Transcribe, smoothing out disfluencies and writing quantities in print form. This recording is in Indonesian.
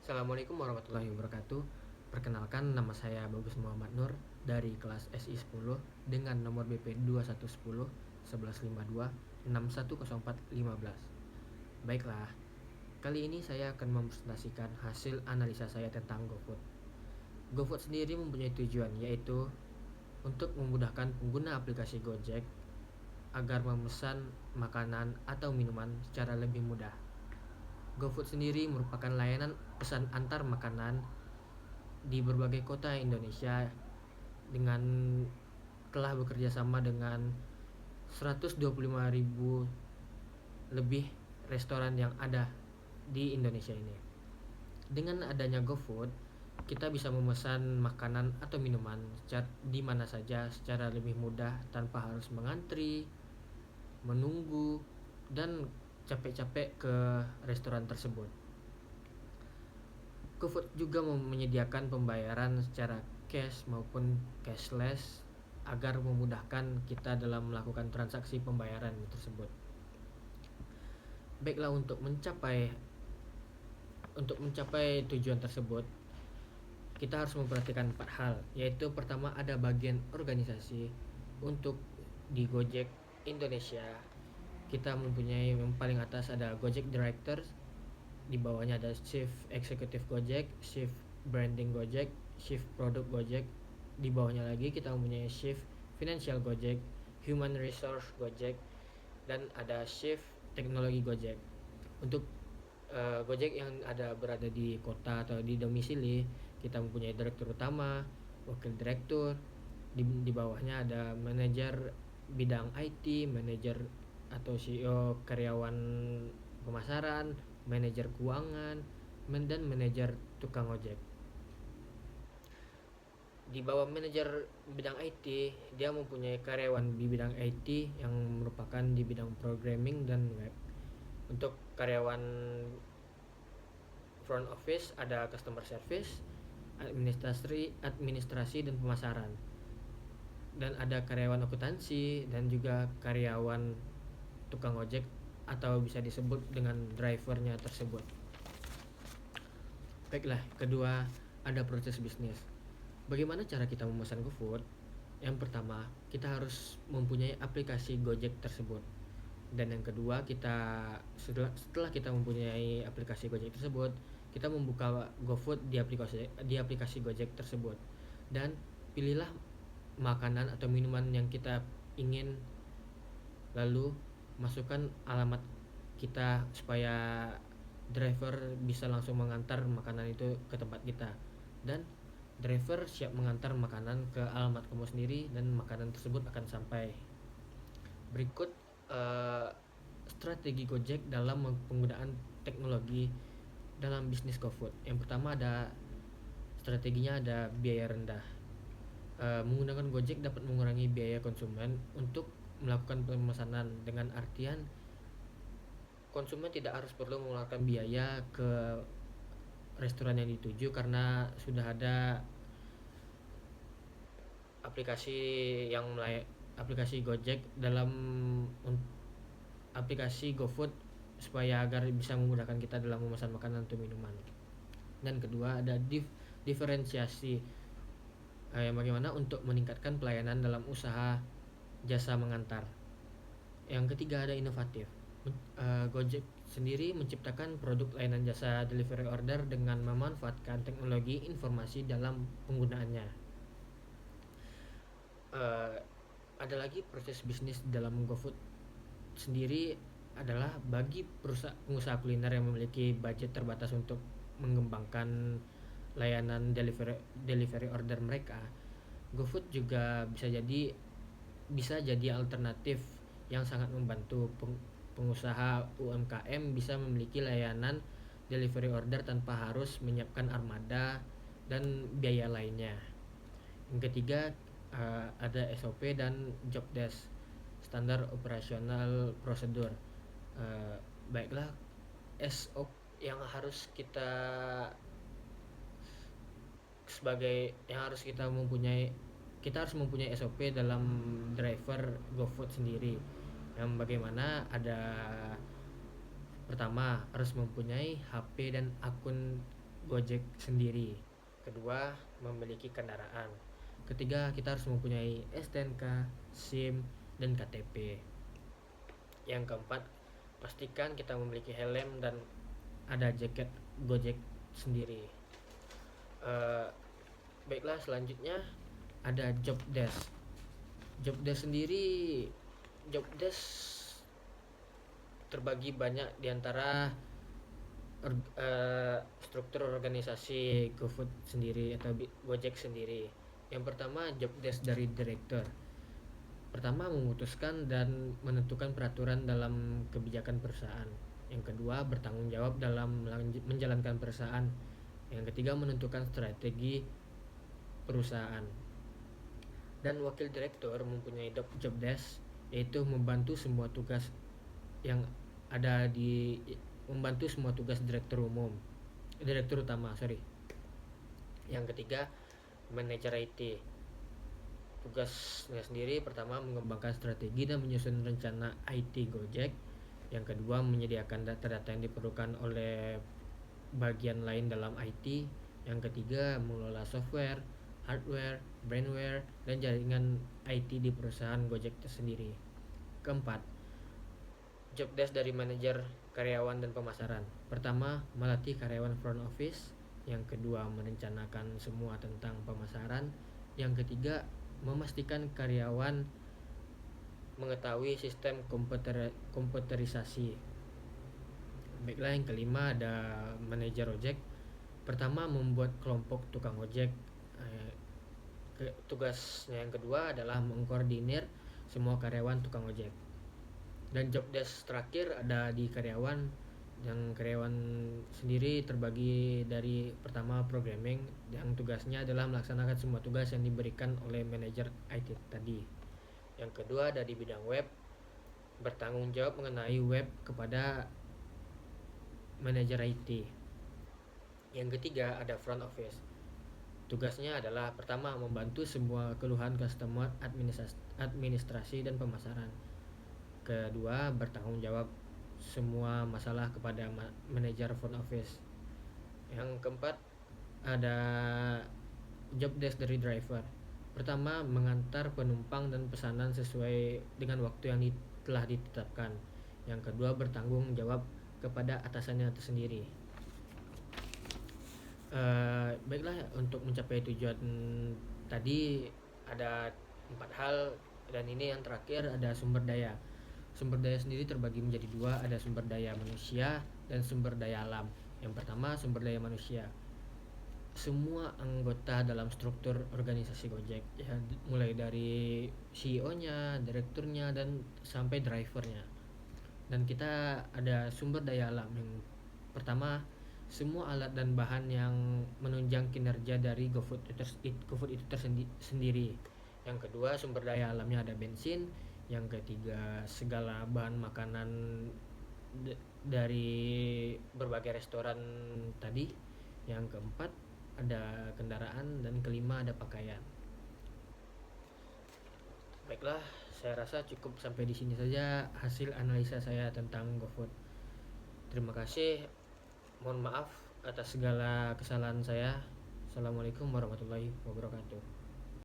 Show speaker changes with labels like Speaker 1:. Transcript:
Speaker 1: Assalamualaikum warahmatullahi wabarakatuh. Perkenalkan, nama saya Bagus Muhammad Nur dari kelas SI 10 dengan nomor BP 2110 1152 610415. Baiklah, kali ini saya akan mempresentasikan hasil analisa saya tentang GoFood. GoFood sendiri mempunyai tujuan, yaitu untuk memudahkan pengguna aplikasi Gojek agar memesan makanan atau minuman secara lebih mudah. GoFood sendiri merupakan layanan pesan antar makanan di berbagai kota Indonesia dengan telah bekerja sama dengan 125.000 lebih restoran yang ada di Indonesia ini. Dengan adanya GoFood, kita bisa memesan makanan atau minuman di mana saja secara lebih mudah tanpa harus mengantri, menunggu, dan capek-capek ke restoran tersebut. GoFood juga menyediakan pembayaran secara cash maupun cashless agar memudahkan kita dalam melakukan transaksi pembayaran tersebut. Baiklah, untuk mencapai tujuan tersebut, kita harus memperhatikan 4 hal, yaitu pertama ada bagian organisasi. Untuk di Gojek Indonesia, kita mempunyai yang paling atas ada Gojek Directors, di bawahnya ada Chief Executive Gojek, Chief Branding Gojek, Chief Product Gojek. Di bawahnya lagi kita mempunyai Chief Financial Gojek, Human Resource Gojek, dan ada Chief Teknologi Gojek. Untuk Gojek yang berada di kota atau di domisili, kita mempunyai direktur utama, wakil direktur. Di bawahnya ada manajer bidang IT, manajer atau CEO karyawan pemasaran, manajer keuangan, dan manajer tukang ojek. Di bawah manajer bidang IT, dia mempunyai karyawan di bidang IT yang merupakan di bidang programming dan web. Untuk karyawan front office ada customer service, administrasi dan pemasaran. Dan ada karyawan akuntansi dan juga karyawan tukang ojek atau bisa disebut dengan drivernya tersebut. Baiklah, kedua ada proses bisnis. Bagaimana cara kita memesan GoFood? Yang pertama, kita harus mempunyai aplikasi Gojek tersebut. Dan yang kedua, setelah kita mempunyai aplikasi Gojek tersebut, kita membuka GoFood di aplikasi Gojek tersebut. Dan pilihlah makanan atau minuman yang kita ingin, lalu masukkan alamat kita supaya driver bisa langsung mengantar makanan itu ke tempat kita, dan driver siap mengantar makanan ke alamat kamu sendiri dan makanan tersebut akan sampai. Berikut strategi Gojek dalam penggunaan teknologi dalam bisnis GoFood. Yang pertama strateginya ada biaya rendah. Menggunakan Gojek dapat mengurangi biaya konsumen untuk melakukan pemesanan, dengan artian konsumen tidak harus perlu mengeluarkan biaya ke restoran yang dituju karena sudah ada aplikasi Gojek dalam aplikasi GoFood supaya agar bisa memudahkan kita dalam memesan makanan atau minuman. Dan kedua ada diferensiasi, bagaimana untuk meningkatkan pelayanan dalam usaha jasa mengantar. Yang ketiga ada inovatif. Gojek sendiri menciptakan produk layanan jasa delivery order dengan memanfaatkan teknologi informasi dalam penggunaannya. Ada lagi proses bisnis dalam GoFood sendiri adalah bagi pengusaha kuliner yang memiliki budget terbatas untuk mengembangkan layanan delivery order mereka. GoFood juga bisa jadi alternatif yang sangat membantu pengusaha UMKM bisa memiliki layanan delivery order tanpa harus menyiapkan armada dan biaya lainnya. Yang ketiga ada SOP dan job desk, standar operasional prosedur. Baiklah, SOP yang harus kita mempunyai SOP dalam driver GoFood sendiri, yang bagaimana ada pertama harus mempunyai HP dan akun Gojek sendiri. Kedua, memiliki kendaraan. Ketiga, kita harus mempunyai STNK, SIM, dan KTP. Yang keempat, pastikan kita memiliki helm dan ada jaket Gojek sendiri. Uh, Baiklah, selanjutnya ada job desk. Job desk sendiri, job desk terbagi banyak diantara struktur organisasi GoFood sendiri atau Gojek sendiri. Yang pertama, job desk dari direktur. Pertama, memutuskan dan menentukan peraturan dalam kebijakan perusahaan. Yang kedua, bertanggung jawab dalam menjalankan perusahaan. Yang ketiga, menentukan strategi perusahaan. Dan wakil direktur mempunyai job desk, yaitu membantu semua tugas yang ada di membantu semua tugas direktur utama. Yang ketiga, manajer IT. Tugasnya sendiri, pertama mengembangkan strategi dan menyusun rencana IT Gojek. Yang kedua, menyediakan data-data yang diperlukan oleh bagian lain dalam IT. Yang ketiga, mengelola software, hardware, brandware, dan jaringan IT di perusahaan Gojek tersendiri. Keempat, job desk dari manajer karyawan dan pemasaran. Pertama, melatih karyawan front office. Yang kedua, merencanakan semua tentang pemasaran. Yang ketiga, memastikan karyawan mengetahui sistem komputerisasi. Baiklah, yang kelima ada manajer ojek. Pertama, membuat kelompok tukang ojek. Tugasnya yang kedua adalah mengkoordinir semua karyawan tukang ojek. Dan job desk terakhir ada di karyawan. Yang karyawan sendiri terbagi dari pertama programming, yang tugasnya adalah melaksanakan semua tugas yang diberikan oleh manajer IT tadi. Yang kedua ada di bidang web, bertanggung jawab mengenai web kepada manajer IT. Yang ketiga ada front office. Tugasnya adalah pertama membantu semua keluhan customer, administrasi dan pemasaran. Kedua, bertanggung jawab semua masalah kepada manajer front office. Yang keempat ada job desk dari driver. Pertama, mengantar penumpang dan pesanan sesuai dengan waktu yang telah ditetapkan. Yang kedua, bertanggung jawab kepada atasannya tersendiri. Baiklah, untuk mencapai tujuan tadi ada 4 hal, dan ini yang terakhir ada sumber daya. Sumber daya sendiri terbagi menjadi dua, ada sumber daya manusia dan sumber daya alam. Yang pertama, sumber daya manusia. Semua anggota dalam struktur organisasi Gojek, ya, mulai dari CEO-nya, direkturnya, dan sampai drivernya. Dan kita ada sumber daya alam. Yang pertama, semua alat dan bahan yang menunjang kinerja dari GoFood itu sendiri. Yang kedua, sumber daya alamnya ada bensin. Yang ketiga, segala bahan makanan dari berbagai restoran tadi. Yang keempat, ada kendaraan. Dan kelima, ada pakaian. Baiklah, saya rasa cukup sampai di sini saja hasil analisa saya tentang GoFood. Terima kasih. Mohon maaf atas segala kesalahan saya. Assalamualaikum warahmatullahi wabarakatuh.